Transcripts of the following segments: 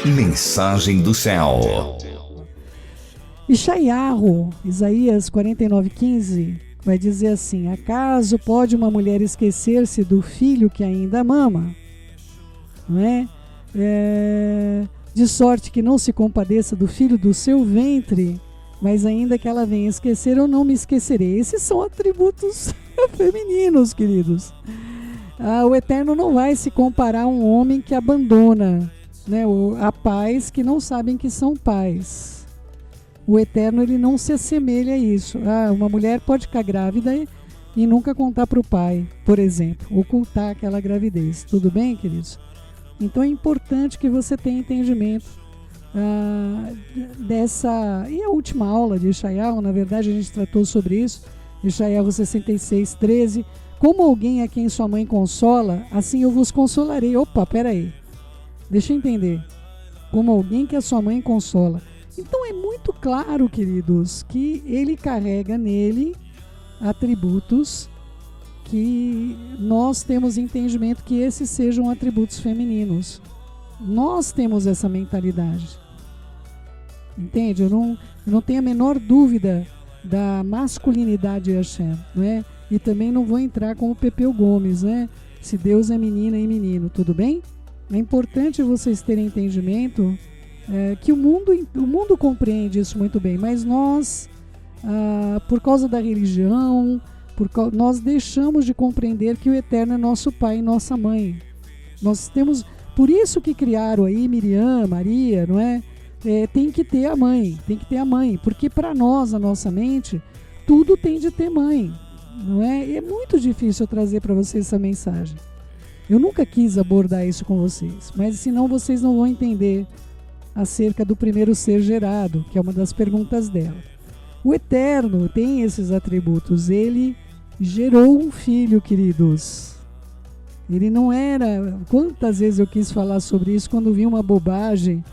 Mensagem do céu. Yeshayahu, Isaías 49:15, vai dizer assim: acaso pode uma mulher esquecer-se do filho que ainda mama? Não é? De sorte que não se compadeça do filho do seu ventre, mas ainda que ela venha esquecer, eu não me esquecerei. Esses são atributos femininos, queridos. O Eterno não vai se comparar a um homem que abandona, né, a pais que não sabem que são pais. O Eterno, ele não se assemelha a isso. Uma mulher pode ficar grávida e nunca contar para o pai, por exemplo, ocultar aquela gravidez. Tudo bem, queridos? Então é importante que você tenha entendimento dessa... E a última aula de Yeshayahu, na verdade, a gente tratou sobre isso. Yeshayahu 66:13. Como alguém a quem sua mãe consola, assim eu vos consolarei. Opa, peraí. Deixa eu entender. Como alguém que a sua mãe consola. Então é muito claro, queridos, que ele carrega nele atributos que nós temos entendimento que esses sejam atributos femininos. Nós temos essa mentalidade. Entende? Eu não tenho a menor dúvida da masculinidade de Hashem, né? E também não vou entrar como Pepeu Gomes, né? Se Deus é menina e menino, tudo bem? É importante vocês terem entendimento que o mundo compreende isso muito bem, mas nós, por causa da religião, nós deixamos de compreender que o Eterno é nosso pai e nossa mãe. Nós temos, por isso que criaram aí Miriam, Maria, não é? Tem que ter a mãe, porque para nós, a nossa mente, tudo tem de ter mãe, não é? E é muito difícil eu trazer para vocês essa mensagem. Eu nunca quis abordar isso com vocês, mas senão vocês não vão entender acerca do primeiro ser gerado, que é uma das perguntas dela. O Eterno tem esses atributos. Ele gerou um filho, queridos. Ele não era... Quantas vezes eu quis falar sobre isso quando vi uma bobagem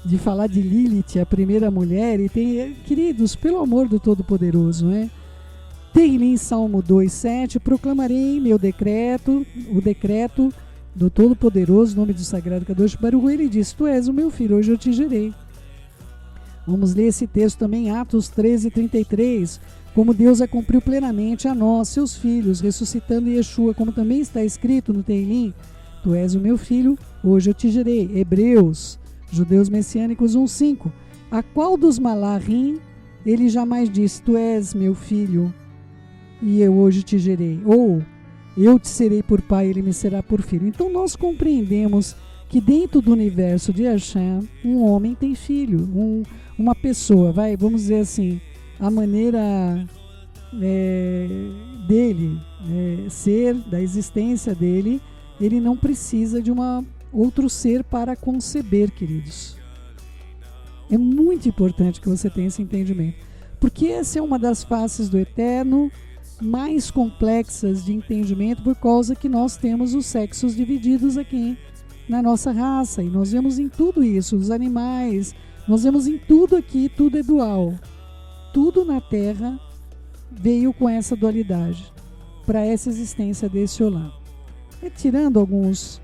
de falar de Lilith, a primeira mulher. E tem, queridos, pelo amor do Todo-Poderoso, né? Tem em Salmo 2:7, proclamarei meu decreto, o decreto do Todo-Poderoso, nome do Sagrado Kadosh Baruch. Ele diz: tu és o meu filho, hoje eu te gerei. Vamos ler esse texto também, Atos 13:33. Como Deus a cumpriu plenamente a nós, seus filhos, ressuscitando Yeshua, como também está escrito no Teilim: tu és o meu filho, hoje eu te gerei. Hebreus, Judeus Messiânicos 1:5. A qual dos Malachim ele jamais disse: tu és meu filho, e eu hoje te gerei? Ou eu te serei por pai, ele me será por filho. Então nós compreendemos que dentro do universo de Hashem, um homem tem filho, uma pessoa, vamos dizer assim, a maneira dele ser, da existência dele, ele não precisa de outro ser para conceber, queridos. É muito importante que você tenha esse entendimento, porque essa é uma das faces do Eterno mais complexas de entendimento, por causa que nós temos os sexos divididos aqui na nossa raça, e nós vemos em tudo isso, os animais, nós vemos em tudo aqui, tudo é dual. Tudo na Terra veio com essa dualidade, para essa existência desse Olam. Tirando alguns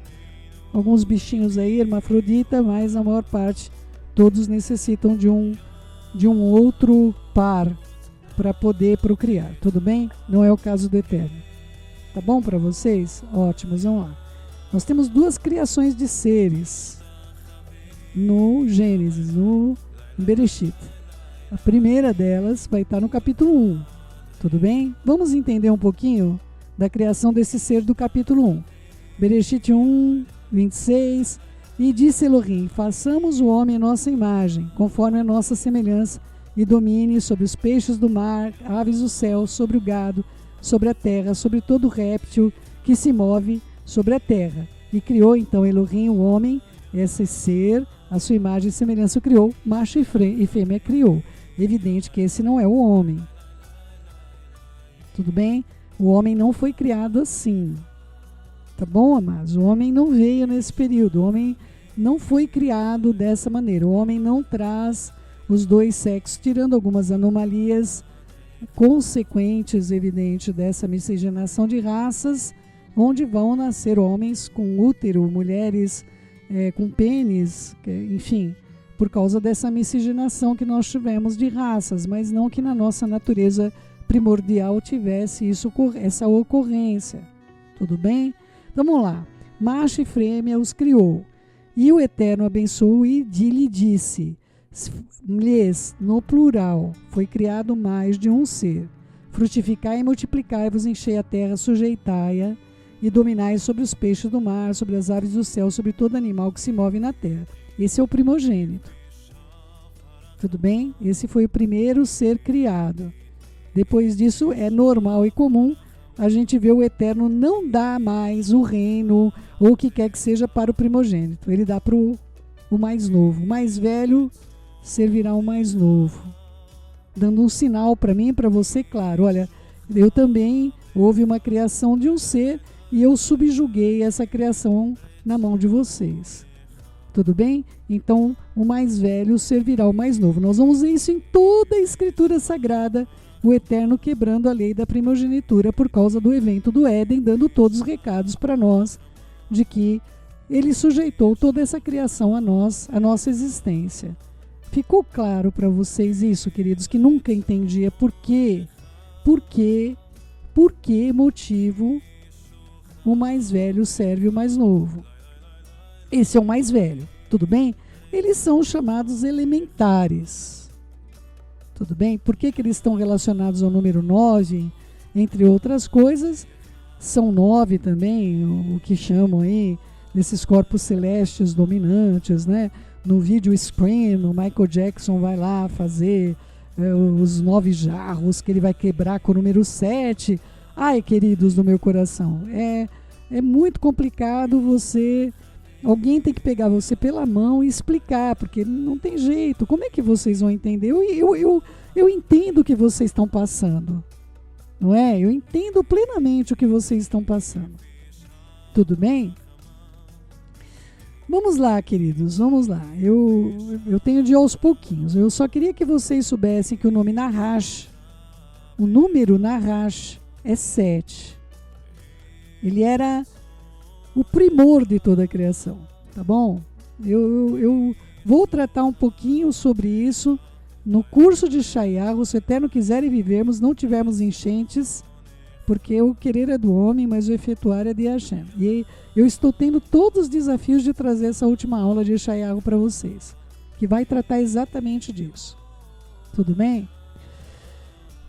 bichinhos aí, hermafrodita, mas a maior parte, todos necessitam de um outro par para poder procriar, tudo bem? Não é o caso do Eterno. Tá bom para vocês? Ótimos, vamos lá. Nós temos duas criações de seres no Gênesis, no Bereshit. A primeira delas vai estar no capítulo 1, tudo bem? Vamos entender um pouquinho da criação desse ser do capítulo 1. Bereshit 1:26. E disse Elohim: façamos o homem à nossa imagem, conforme a nossa semelhança, e domine sobre os peixes do mar, aves do céu, sobre o gado, sobre a terra, sobre todo réptil que se move sobre a terra. E criou então Elohim o homem, esse ser, a sua imagem e semelhança o criou, macho e fêmea criou. Evidente que esse não é o homem. Tudo bem? O homem não foi criado assim. Tá bom, amados? O homem não veio nesse período. O homem não foi criado dessa maneira. O homem não traz os dois sexos, tirando algumas anomalias consequentes, evidente, dessa miscigenação de raças onde vão nascer homens com útero, mulheres com pênis, enfim, por causa dessa miscigenação que nós tivemos de raças, mas não que na nossa natureza primordial tivesse essa ocorrência. Tudo bem? Vamos lá. Macho e fêmea os criou. E o Eterno abençoou e lhe disse: lhes, no plural, foi criado mais de um ser. Frutificai e multiplicai-vos, enchei a terra, sujeitai-a e dominai sobre os peixes do mar, sobre as aves do céu, sobre todo animal que se move na terra. Esse é o primogênito. Tudo bem? Esse foi o primeiro ser criado. Depois disso, é normal e comum a gente ver o Eterno não dar mais o reino ou o que quer que seja para o primogênito. Ele dá para o mais novo. O mais velho servirá ao mais novo. Dando um sinal para mim e para você, claro. Olha, eu também houve uma criação de um ser e eu subjuguei essa criação na mão de vocês. Tudo bem? Então, o mais velho servirá ao mais novo. Nós vamos ver isso em toda a Escritura Sagrada, o Eterno quebrando a lei da primogenitura por causa do evento do Éden, dando todos os recados para nós de que ele sujeitou toda essa criação a nós, a nossa existência. Ficou claro para vocês isso, queridos, que nunca entendia por que motivo o mais velho serve o mais novo. Esse é o mais velho, tudo bem? Eles são chamados elementares. Tudo bem? Por que eles estão relacionados ao número 9? Entre outras coisas, são 9 também, o que chamam aí desses corpos celestes dominantes, né? No vídeo Scream, o Michael Jackson vai lá fazer os 9 jarros que ele vai quebrar com o número 7. Ai, queridos do meu coração, é muito complicado você... Alguém tem que pegar você pela mão e explicar, porque não tem jeito. Como é que vocês vão entender? Eu entendo o que vocês estão passando, não é? Eu entendo plenamente o que vocês estão passando. Tudo bem? Vamos lá, queridos, vamos lá. Eu tenho de ir aos pouquinhos. Eu só queria que vocês soubessem que o nome Nahash, o número Nahash é 7. Ele era o primor de toda a criação, tá bom? Eu vou tratar um pouquinho sobre isso no curso de Shayahu, se o Eterno quiser e vivermos, não tivermos enchentes, porque o querer é do homem, mas o efetuar é de Hashem. E eu estou tendo todos os desafios de trazer essa última aula de Shayahu para vocês, que vai tratar exatamente disso. Tudo bem?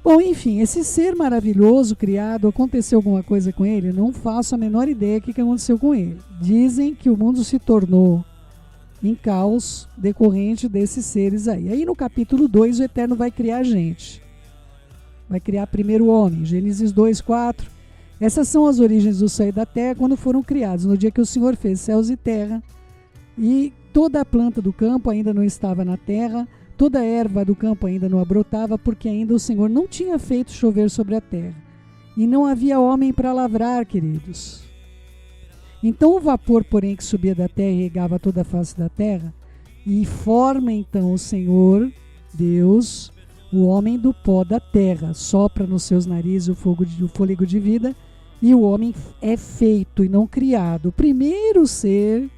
Bom, enfim, esse ser maravilhoso criado, aconteceu alguma coisa com ele? Não faço a menor ideia do que aconteceu com ele. Dizem que o mundo se tornou em caos decorrente desses seres aí. Aí no capítulo 2 o Eterno vai criar a gente. Vai criar primeiro o homem. Gênesis 2, 4. Essas são as origens do céu e da terra quando foram criados. No dia que o Senhor fez céus e terra. E toda a planta do campo ainda não estava na terra. Toda a erva do campo ainda não brotava, porque ainda o Senhor não tinha feito chover sobre a terra. E não havia homem para lavrar, queridos. Então o vapor, porém, que subia da terra e regava toda a face da terra, e forma então o Senhor, Deus, o homem do pó da terra, sopra nos seus narizes o fôlego de vida, e o homem é feito e não criado. O primeiro ser,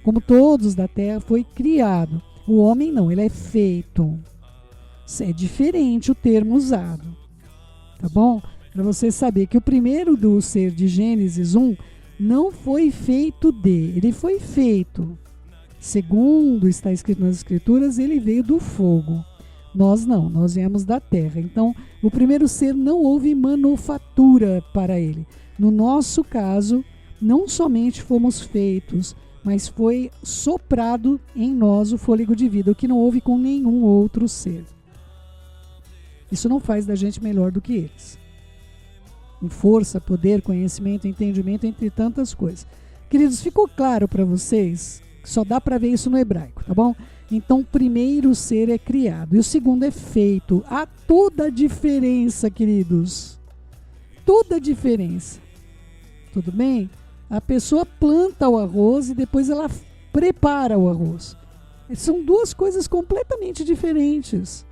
como todos da terra, foi criado. O homem não, ele é feito. É diferente o termo usado. Tá bom? Para você saber que o primeiro do ser de Gênesis 1 não foi feito ele foi feito. Segundo está escrito nas Escrituras, ele veio do fogo. Nós não, nós viemos da terra. Então, o primeiro ser não houve manufatura para ele. No nosso caso, não somente fomos feitos, mas foi soprado em nós o fôlego de vida, o que não houve com nenhum outro ser. Isso não faz da gente melhor do que eles. Em força, poder, conhecimento, entendimento, entre tantas coisas. Queridos, ficou claro para vocês? Só dá para ver isso no hebraico, tá bom? Então, o primeiro ser é criado e o segundo é feito. Há toda a diferença, queridos. Toda a diferença. Tudo bem? A pessoa planta o arroz e depois ela prepara o arroz. São duas coisas completamente diferentes.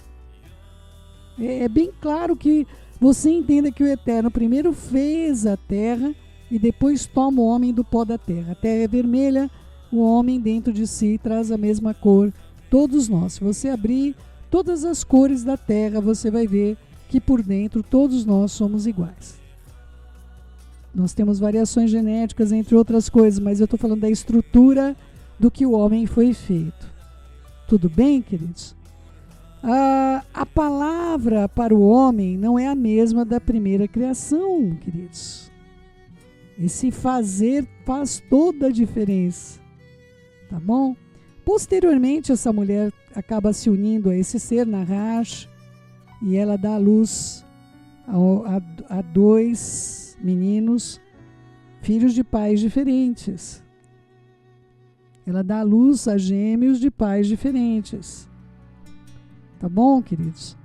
É bem claro que você entenda que o Eterno primeiro fez a terra e depois toma o homem do pó da terra. A terra é vermelha, o homem dentro de si traz a mesma cor, todos nós. Se você abrir todas as cores da terra, você vai ver que por dentro todos nós somos iguais. Nós temos variações genéticas, entre outras coisas, mas eu estou falando da estrutura do que o homem foi feito. Tudo bem, queridos? A palavra para o homem não é a mesma da primeira criação, queridos. Esse fazer faz toda a diferença, tá bom? Posteriormente, essa mulher acaba se unindo a esse ser, Nahash, e ela dá à luz a 2 meninos, filhos de pais diferentes. Ela dá à luz a gêmeos de pais diferentes. Tá bom, queridos?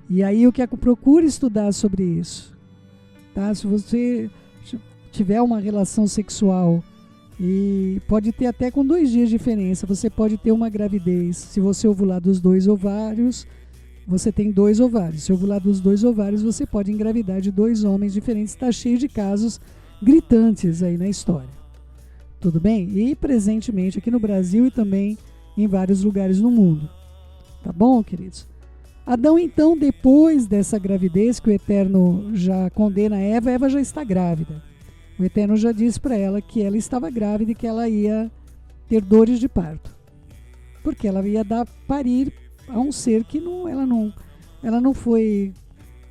E aí eu quero procure estudar sobre isso. Tá? Se você tiver uma relação sexual e pode ter até com 2 dias de diferença, você pode ter uma gravidez. Se você ovular dos 2 ovários, você tem 2 ovários. Se ovular dos 2 ovários, você pode engravidar de 2 homens diferentes. Está cheio de casos gritantes aí na história. Tudo bem? E presentemente aqui no Brasil e também em vários lugares no mundo. Tá bom, queridos? Adão, então, depois dessa gravidez que o Eterno já condena Eva já está grávida. O Eterno já disse para ela que ela estava grávida e que ela ia ter dores de parto. Porque ela ia dar parir a um ser que ela não foi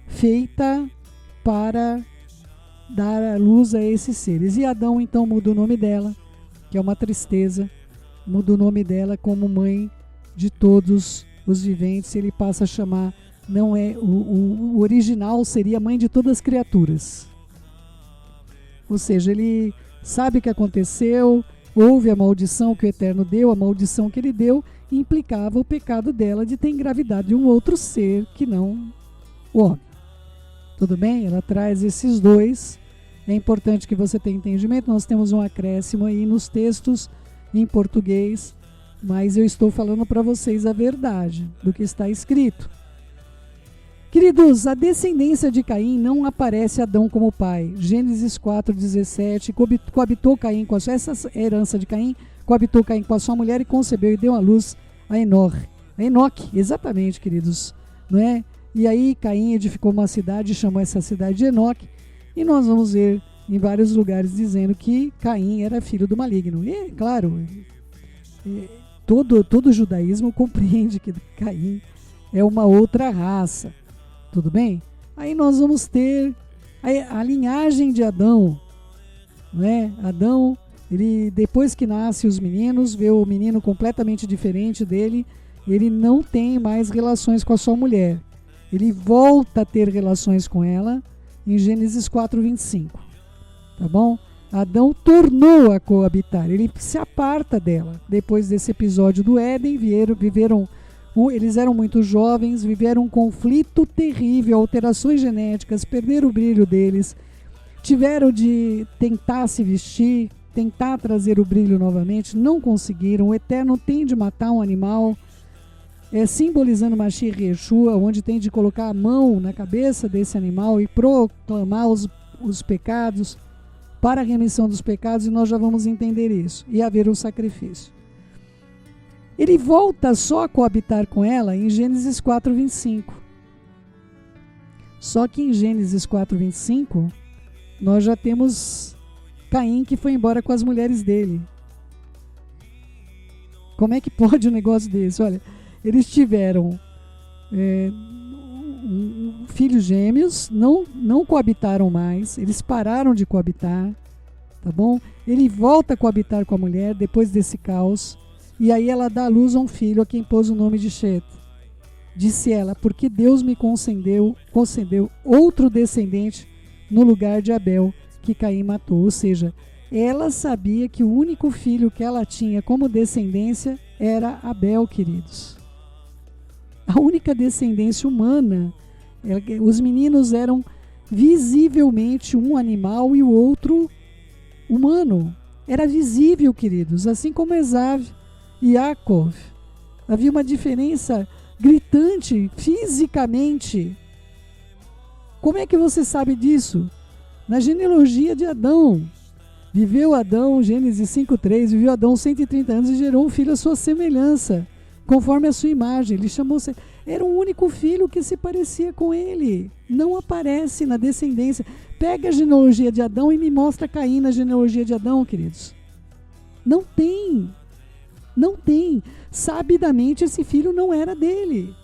feita para dar a luz a esses seres. E Adão então muda o nome dela, que é uma tristeza, muda o nome dela como mãe de todos os viventes. Ele passa a chamar, não é o original seria mãe de todas as criaturas. Ou seja, ele sabe o que aconteceu, houve a maldição que o Eterno deu, a maldição que ele deu implicava o pecado dela de ter engravidado de um outro ser que não o homem. Tudo bem? Ela traz esses 2. É importante que você tenha entendimento. Nós temos um acréscimo aí nos textos em português, mas eu estou falando para vocês a verdade do que está escrito. Queridos, a descendência de Caim não aparece Adão como pai. Gênesis 4:17, coabitou Caim com essa herança de Caim, coabitou Caim com a sua mulher e concebeu e deu à luz a Enoque, exatamente, queridos, não é? E aí Caim edificou uma cidade, chamou essa cidade de Enoque, e nós vamos ver em vários lugares dizendo que Caim era filho do maligno. E, claro, todo o judaísmo compreende que Caim é uma outra raça. Tudo bem? Aí nós vamos ter a linhagem de Adão, né? Adão, ele, depois que nasce os meninos, vê o menino completamente diferente dele, ele não tem mais relações com a sua mulher. Ele volta a ter relações com ela em Gênesis 4:25. Tá bom? Adão tornou a coabitar, ele se aparta dela. Depois desse episódio do Éden, eles eram muito jovens, viveram um conflito terrível, alterações genéticas, perderam o brilho deles, tiveram de tentar se vestir, tentar trazer o brilho novamente, não conseguiram. O Eterno tem de matar um animal, simbolizando Mashiach Yeshua, onde tem de colocar a mão na cabeça desse animal e proclamar os pecados para a remissão dos pecados, e nós já vamos entender isso, e haver um sacrifício. Ele volta só a coabitar com ela em Gênesis 4:25. Só que em Gênesis 4:25, nós já temos Caim que foi embora com as mulheres dele. Como é que pode um negócio desse? Olha, eles tiveram filhos gêmeos, não coabitaram mais, eles pararam de coabitar, tá bom? Ele volta a coabitar com a mulher depois desse caos. E aí ela dá à luz a um filho a quem pôs o nome de Shet. Disse ela, porque Deus me concedeu outro descendente no lugar de Abel, que Caim matou. Ou seja, ela sabia que o único filho que ela tinha como descendência era Abel, queridos. A única descendência humana. Os meninos eram visivelmente um animal e o outro humano. Era visível, queridos, assim como Esav e Yaakov. Havia uma diferença gritante fisicamente. Como é que você sabe disso? Na genealogia de Adão. Viveu Adão, Gênesis 5:3, viveu Adão 130 anos e gerou um filho à sua semelhança, conforme a sua imagem. Ele chamou, era um único filho que se parecia com ele. Não aparece na descendência. Pega a genealogia de Adão e me mostra Caim na genealogia de Adão, queridos. Não tem. Não tem. Sabidamente esse filho não era dele.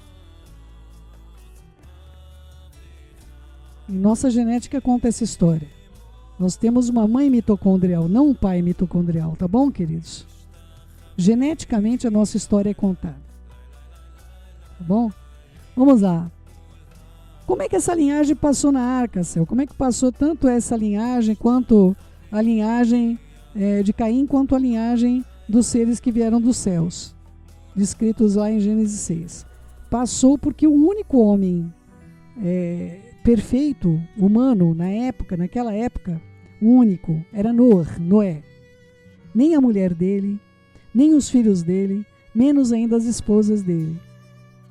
Em nossa genética conta essa história. Nós temos uma mãe mitocondrial, não um pai mitocondrial, tá bom, queridos? Geneticamente a nossa história é contada. Tá bom? Vamos lá. Como é que essa linhagem passou na arca, Céu? Como é que passou tanto essa linhagem quanto a linhagem de Caim, quanto a linhagem dos seres que vieram dos céus? Descritos lá em Gênesis 6. Passou porque o único homem perfeito, humano, naquela época, o único, era Noé. Nem a mulher dele, nem os filhos dele, menos ainda as esposas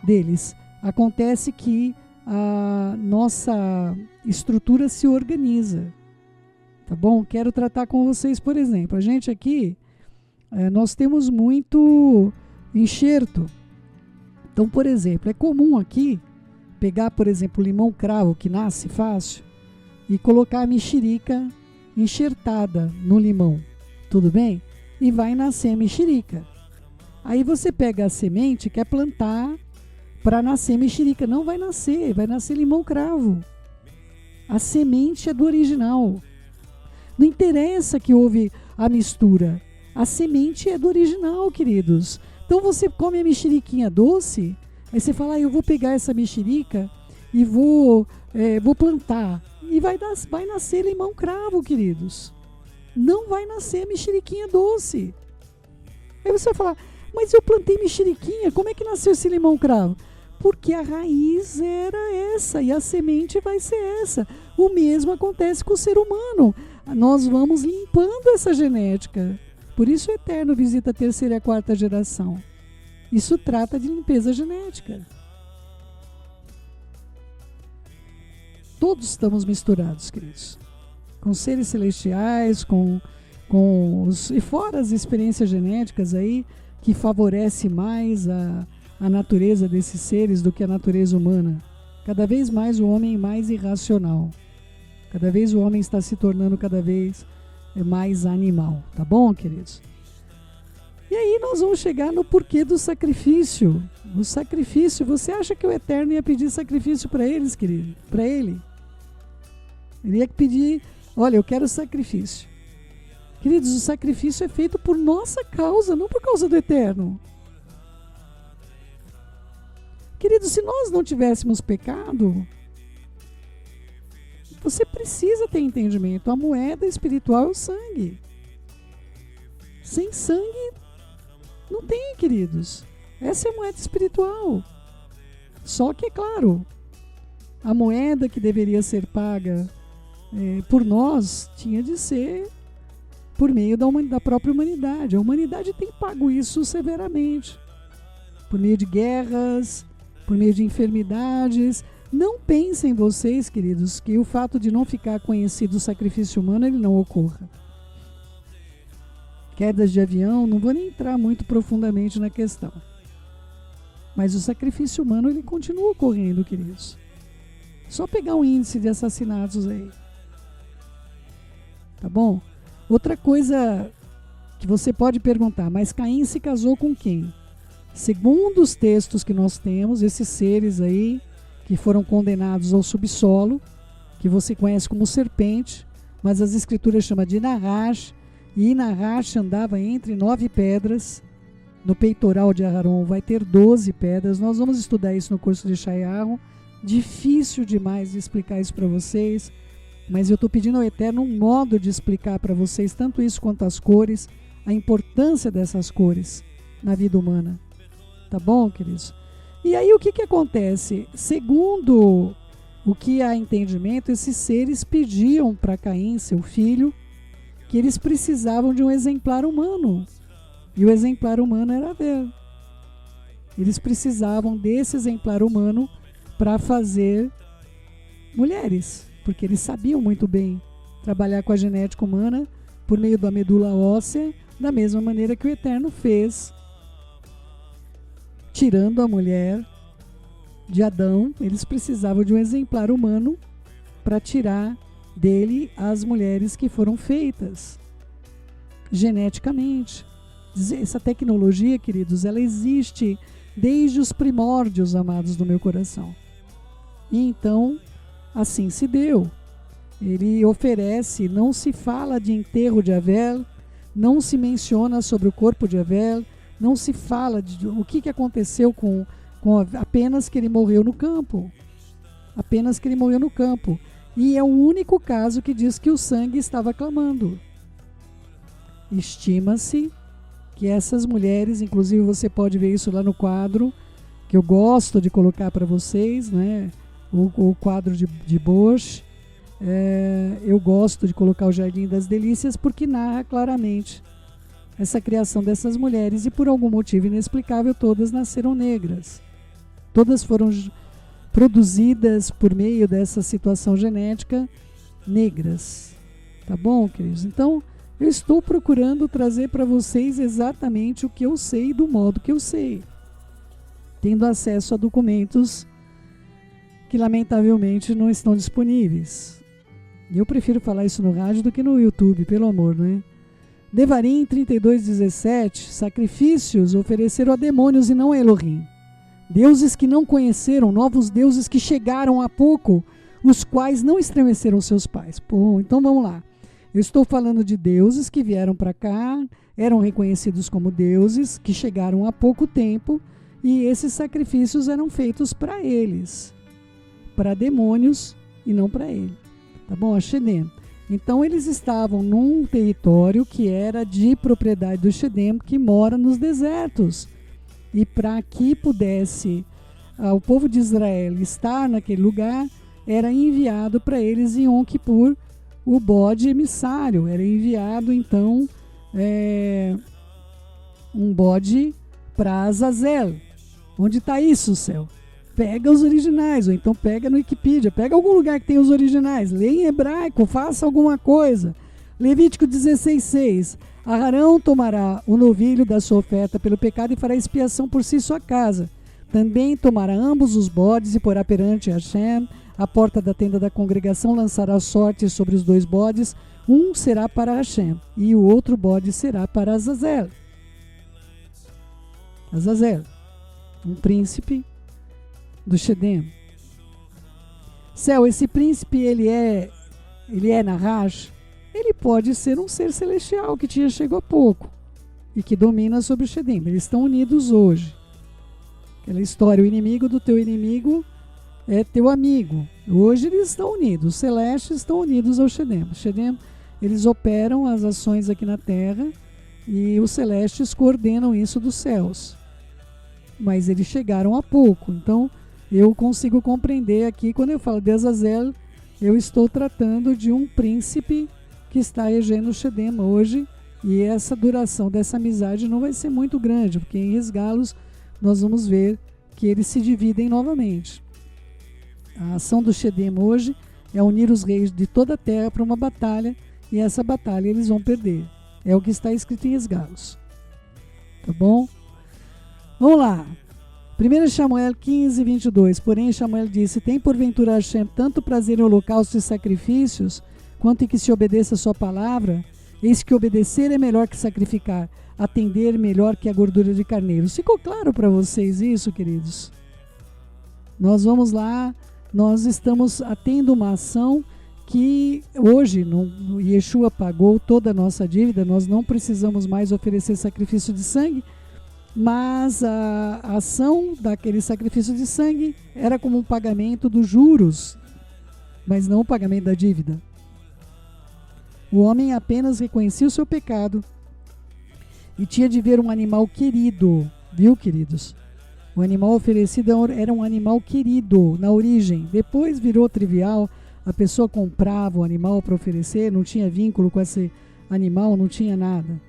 deles. Acontece que a nossa estrutura se organiza, tá bom? Quero tratar com vocês, por exemplo, a gente aqui, nós temos muito enxerto. Então, por exemplo, é comum aqui pegar, por exemplo, o limão cravo, que nasce fácil, e colocar a mexerica enxertada no limão, tudo bem? E vai nascer a mexerica. Aí você pega a semente, quer plantar para nascer mexerica. Não vai nascer limão cravo. A semente é do original. Não interessa que houve a mistura. A semente é do original, queridos. Então você come a mexeriquinha doce, aí você fala, eu vou pegar essa mexerica e vou plantar. E vai nascer limão cravo, queridos. Não vai nascer mexeriquinha doce. Aí você vai falar, mas eu plantei mexeriquinha, como é que nasceu esse limão cravo? Porque a raiz era essa e a semente vai ser essa. O mesmo acontece com o ser humano. Nós vamos limpando essa genética. Por isso o Eterno visita a 3ª e a 4ª geração. Isso trata de limpeza genética. Todos estamos misturados, queridos. Com seres celestiais, e fora as experiências genéticas aí, que favorece mais a natureza desses seres do que a natureza humana. Cada vez mais o homem é mais irracional. Cada vez o homem está se tornando cada vez mais animal. Tá bom, queridos? E aí nós vamos chegar no porquê do sacrifício. O sacrifício, você acha que o Eterno ia pedir sacrifício para eles, querido? Para ele? Ele ia pedir, olha, eu quero sacrifício. Queridos, o sacrifício é feito por nossa causa, não por causa do Eterno. Queridos, se nós não tivéssemos pecado, você precisa ter entendimento. A moeda espiritual é o sangue. Sem sangue, não tem, queridos. Essa é a moeda espiritual. Só que, é claro, a moeda que deveria ser paga por nós tinha de ser por meio da própria humanidade. A humanidade tem pago isso severamente. Por meio de guerras, por meio de enfermidades. Não pensem vocês, queridos, que o fato de não ficar conhecido o sacrifício humano, ele não ocorra. Quedas de avião, não vou nem entrar muito profundamente na questão. Mas o sacrifício humano, ele continua ocorrendo, queridos. Só pegar um índice de assassinatos aí. Tá bom? Outra coisa que você pode perguntar, mas Caim se casou com quem? Segundo os textos que nós temos, esses seres aí que foram condenados ao subsolo, que você conhece como serpente, mas as escrituras chamam de Nahash, e Nahash andava entre 9 pedras. No peitoral de Aharon vai ter 12 pedras. Nós vamos estudar isso no curso de Shayahu. Difícil demais de explicar isso para vocês, mas eu estou pedindo ao Eterno um modo de explicar para vocês tanto isso quanto as cores, a importância dessas cores na vida humana. Tá bom, queridos? E aí o que acontece? Segundo o que há entendimento, esses seres pediam para Caim, seu filho, que eles precisavam de um exemplar humano. E o exemplar humano era Abel. Eles precisavam desse exemplar humano para fazer mulheres, porque eles sabiam muito bem trabalhar com a genética humana por meio da medula óssea, da mesma maneira que o Eterno fez, tirando a mulher de Adão. Eles precisavam de um exemplar humano para tirar dele as mulheres que foram feitas geneticamente. Essa tecnologia, queridos, ela existe desde os primórdios, amados do meu coração. E então, assim se deu. Ele oferece, não se fala de enterro de Abel, não se menciona sobre o corpo de Abel, não se fala de o que aconteceu com apenas que ele morreu no campo. Apenas que ele morreu no campo. E é o único caso que diz que o sangue estava clamando. Estima-se que essas mulheres, inclusive você pode ver isso lá no quadro, que eu gosto de colocar para vocês, né? O quadro de Bosch. Eu gosto de colocar o Jardim das Delícias porque narra claramente essa criação dessas mulheres, e por algum motivo inexplicável todas nasceram negras. Todas foram produzidas por meio dessa situação genética negras. Tá bom, queridos? Então, eu estou procurando trazer para vocês exatamente o que eu sei do modo que eu sei, tendo acesso a documentos que lamentavelmente não estão disponíveis. E eu prefiro falar isso no rádio do que no YouTube, pelo amor, não é? Devarim 32:17, sacrifícios ofereceram a demônios e não a Elohim. Deuses que não conheceram, novos deuses que chegaram há pouco, os quais não estremeceram seus pais. Pô, então vamos lá. Eu estou falando de deuses que vieram para cá, eram reconhecidos como deuses, que chegaram há pouco tempo, e esses sacrifícios eram feitos para eles, para demônios e não para ele. Tá bom? A Shedem. Então eles estavam num território que era de propriedade do Shedem, que mora nos desertos. E para que pudesse o povo de Israel estar naquele lugar, era enviado para eles em Yom Kippur o bode emissário. Era enviado então um bode para Azazel. Onde está isso, céu? Pega os originais, ou então pega no Wikipedia, pega algum lugar que tem os originais, lê em hebraico, faça alguma coisa. Levítico 16:6. Arão tomará o novilho da sua oferta pelo pecado e fará expiação por si e sua casa. Também tomará ambos os bodes e porá perante Hashem a porta da tenda da congregação, lançará sorte sobre os dois bodes, um será para Hashem e o outro bode será para Azazel. Azazel, um príncipe do Shedem. Céu, esse príncipe ele é Nahash. Ele pode ser um ser celestial que tinha chegado há pouco e que domina sobre o Shedem. Eles estão unidos hoje. Aquela história, o inimigo do teu inimigo é teu amigo. Hoje eles estão unidos. Os celestes estão unidos ao Shedem. O Shedem, eles operam as ações aqui na Terra e os celestes coordenam isso dos céus. Mas eles chegaram há pouco. Então, eu consigo compreender aqui, quando eu falo de Azazel, eu estou tratando de um príncipe que está regendo o Shedem hoje, e essa duração dessa amizade não vai ser muito grande, porque em Resgalos nós vamos ver que eles se dividem novamente. A ação do Shedem hoje é unir os reis de toda a terra para uma batalha, e essa batalha eles vão perder. É o que está escrito em Resgalos. Tá bom? Vamos lá. 1 Samuel 15:22. Porém, Samuel disse: tem porventura Hashem tanto prazer em holocaustos e sacrifícios, quanto em que se obedeça a sua palavra? Eis que obedecer é melhor que sacrificar, atender melhor que a gordura de carneiros. Ficou claro para vocês isso, queridos? Nós vamos lá, nós estamos tendo uma ação que hoje Yeshua pagou toda a nossa dívida, nós não precisamos mais oferecer sacrifício de sangue, mas a ação daquele sacrifício de sangue era como um pagamento dos juros, mas não o pagamento da dívida. O homem apenas reconhecia o seu pecado e tinha de ver um animal querido, viu, queridos? O animal oferecido era um animal querido na origem, depois virou trivial, a pessoa comprava o animal para oferecer, não tinha vínculo com esse animal, não tinha nada,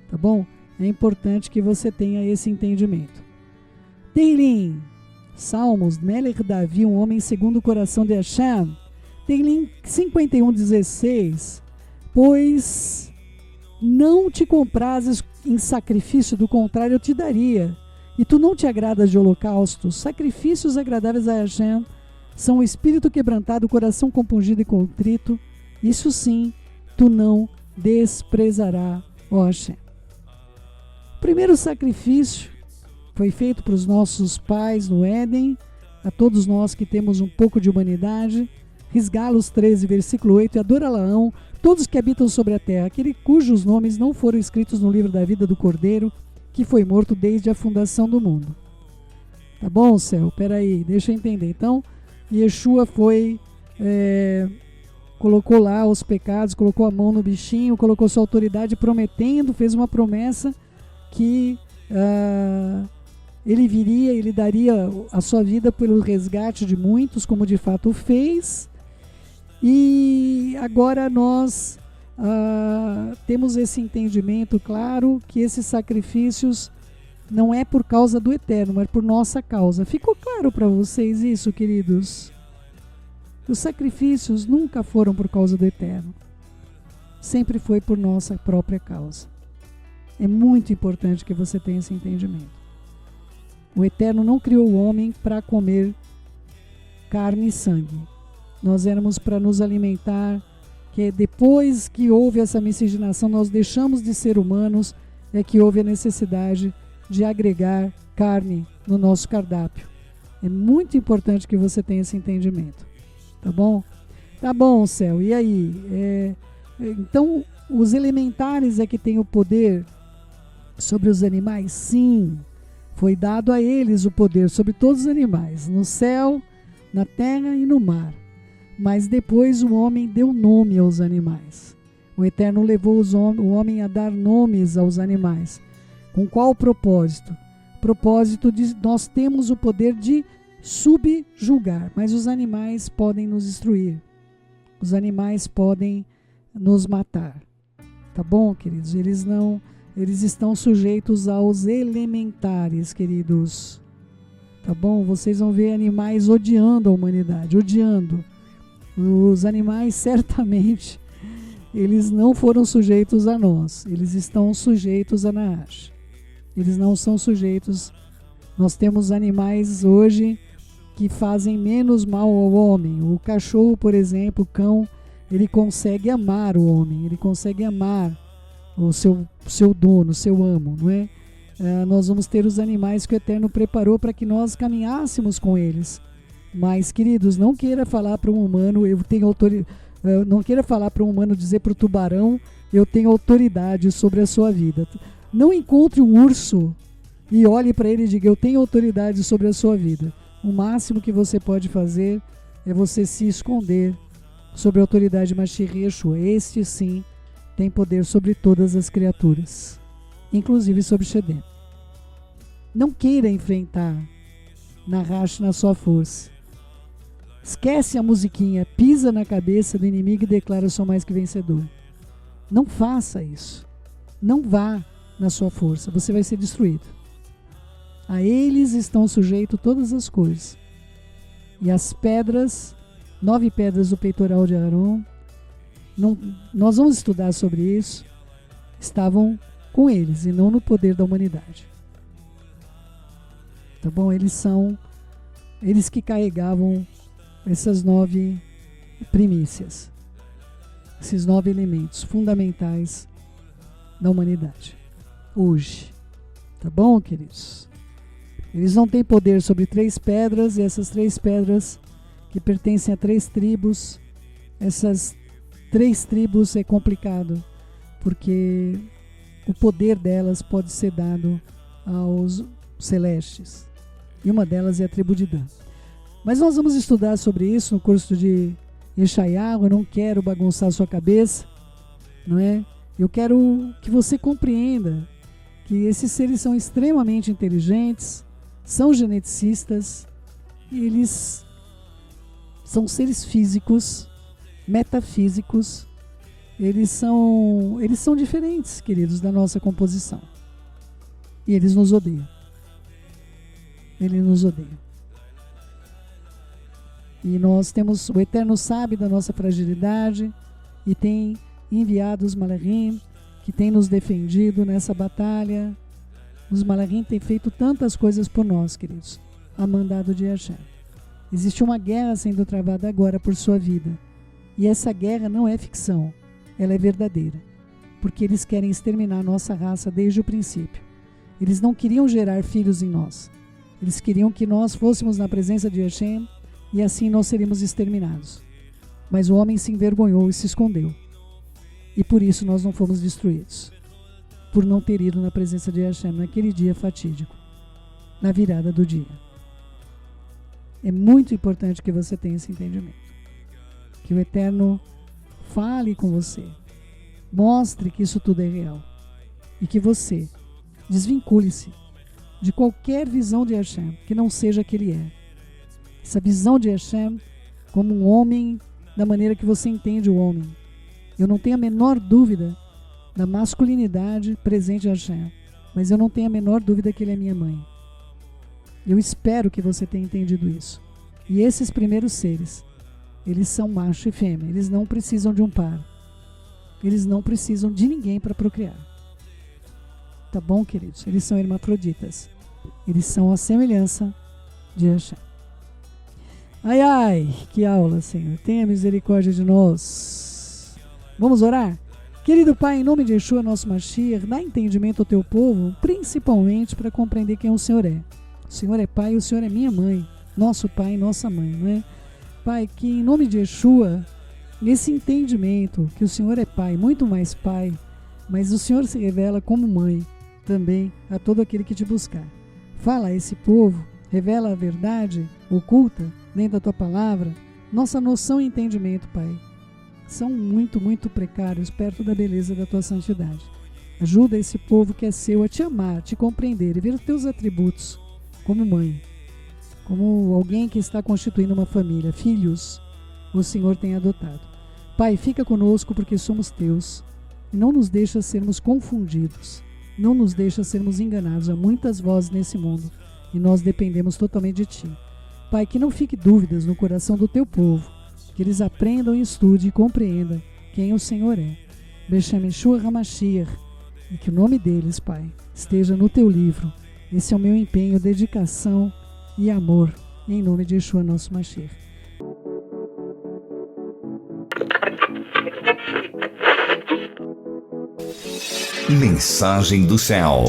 tá bom? É importante que você tenha esse entendimento. Teilim, Salmos, Melech Davi, um homem segundo o coração de Hashem. Teilim 51:16. Pois Não te comprases em sacrifício, do contrário eu te daria. E tu não te agradas de holocaustos. Sacrifícios agradáveis a Hashem são o espírito quebrantado, o coração compungido e contrito. Isso sim, tu não desprezará, ó Hashem. O primeiro sacrifício foi feito para os nossos pais no Éden, a todos nós que temos um pouco de humanidade. Risgalos 13, versículo 8, e Adoralaão, todos que habitam sobre a terra, aquele cujos nomes não foram escritos no livro da vida do Cordeiro, que foi morto desde a fundação do mundo. Tá bom, céu? Peraí, deixa eu entender. Então, Yeshua foi, colocou lá os pecados, colocou a mão no bichinho, colocou sua autoridade prometendo, fez uma promessa que ele viria, ele daria a sua vida pelo resgate de muitos, como de fato fez. E agora nós temos esse entendimento claro que esses sacrifícios não é por causa do Eterno, mas por nossa causa. Ficou claro para vocês isso, queridos? Os sacrifícios nunca foram por causa do Eterno. Sempre foi por nossa própria causa. É muito importante que você tenha esse entendimento. O Eterno não criou o homem para comer carne e sangue. Nós éramos para nos alimentar, que depois que houve essa miscigenação, nós deixamos de ser humanos, é que houve a necessidade de agregar carne no nosso cardápio. É muito importante que você tenha esse entendimento. Tá bom? Tá bom, céu. E aí? Então, os elementares é que têm o poder sobre os animais? Sim. Foi dado a eles o poder sobre todos os animais, no céu, na terra e no mar. Mas depois o homem deu nome aos animais. O Eterno levou o homem a dar nomes aos animais. Com qual propósito? Propósito de nós temos o poder de subjugar, mas os animais podem nos destruir. Os animais podem nos matar. Tá bom, queridos? Eles estão sujeitos aos elementares, queridos. Tá bom? Vocês vão ver animais odiando a humanidade, odiando. Os animais, certamente, eles não foram sujeitos a nós. Eles estão sujeitos a Naash. Eles não são sujeitos. Nós temos animais hoje que fazem menos mal ao homem. O cachorro, por exemplo, o cão, ele consegue amar o homem. Ele consegue amar o seu dono, o seu amo, não é? Nós vamos ter os animais que o Eterno preparou para que nós caminhássemos com eles. Mas, queridos, não queira falar para um humano, não queira falar para um humano dizer para o tubarão, eu tenho autoridade sobre a sua vida. Não encontre um urso e olhe para ele e diga, eu tenho autoridade sobre a sua vida. O máximo que você pode fazer é você se esconder sobre a autoridade de Mashiach Yeshua. Este sim tem poder sobre todas as criaturas, inclusive sobre Shedem. Não queira enfrentar Nahash na sua força. Esquece a musiquinha, pisa na cabeça do inimigo e declara sou mais que vencedor. Não faça isso. Não vá na sua força, você vai ser destruído. A eles estão sujeitos todas as coisas. E as pedras, 9 pedras do peitoral de Aaron, nós vamos estudar sobre isso, estavam com eles e não no poder da humanidade. Tá bom? Eles que carregavam essas 9 primícias, esses 9 elementos fundamentais da humanidade hoje. Tá bom, queridos? Eles não têm poder sobre 3 pedras, e essas 3 pedras que pertencem a 3 tribos, essas 3 tribos é complicado, porque o poder delas pode ser dado aos celestes, e uma delas é a tribo de Dan. Mas nós vamos estudar sobre isso no curso de Yeshayahu. Eu não quero bagunçar a sua cabeça, não é? Eu quero que você compreenda que esses seres são extremamente inteligentes, são geneticistas, eles são seres físicos, metafísicos, eles são diferentes, queridos, da nossa composição. E eles nos odeiam. Eles nos odeiam. E nós temos, o Eterno sabe da nossa fragilidade e tem enviado os Malachim que tem nos defendido nessa batalha. Os Malachim têm feito tantas coisas por nós, queridos, a mandado de Hashem. Existe uma guerra sendo travada agora por sua vida. E essa guerra não é ficção, ela é verdadeira. Porque eles querem exterminar a nossa raça desde o princípio. Eles não queriam gerar filhos em nós. Eles queriam que nós fôssemos na presença de Hashem e assim nós seríamos exterminados. Mas o homem se envergonhou e se escondeu. E por isso nós não fomos destruídos. Por não ter ido na presença de Hashem naquele dia fatídico, na virada do dia. É muito importante que você tenha esse entendimento. Que o Eterno fale com você. Mostre que isso tudo é real. E que você desvincule-se de qualquer visão de Hashem que não seja a que ele é. Essa visão de Hashem como um homem da maneira que você entende o homem. Eu não tenho a menor dúvida da masculinidade presente em Hashem, mas eu não tenho a menor dúvida que ele é minha mãe. Eu espero que você tenha entendido isso. E esses primeiros seres, eles são macho e fêmea, eles não precisam de um par. Eles não precisam de ninguém para procriar. Tá bom, queridos? Eles são hermafroditas. Eles são a semelhança de Hashem. Ai, ai, que aula, Senhor. Tenha misericórdia de nós. Vamos orar? Querido Pai, em nome de Yeshua, nosso Mashiach, dá entendimento ao teu povo, principalmente para compreender quem o Senhor é. O Senhor é Pai e o Senhor é minha mãe, nosso Pai e nossa mãe, não é? Pai, que em nome de Yeshua, nesse entendimento que o Senhor é Pai, muito mais Pai, mas o Senhor se revela como mãe também a todo aquele que te buscar. Fala a esse povo, revela a verdade oculta dentro da tua palavra. Nossa noção e entendimento, Pai, são muito, muito precários perto da beleza da tua santidade. Ajuda esse povo que é seu a te amar, te compreender e ver os teus atributos como mãe, como alguém que está constituindo uma família, filhos, o Senhor tem adotado. Pai, fica conosco porque somos teus e não nos deixa sermos confundidos, não nos deixa sermos enganados. Há muitas vozes nesse mundo e nós dependemos totalmente de ti. Pai, que não fique dúvidas no coração do teu povo, que eles aprendam e estudem e compreendam quem o Senhor é. Beshem Yeshua HaMashiach, e que o nome deles, Pai, esteja no teu livro. Esse é o meu empenho, dedicação e amor, em nome de Yeshua, nosso Mashiach. Mensagem do céu.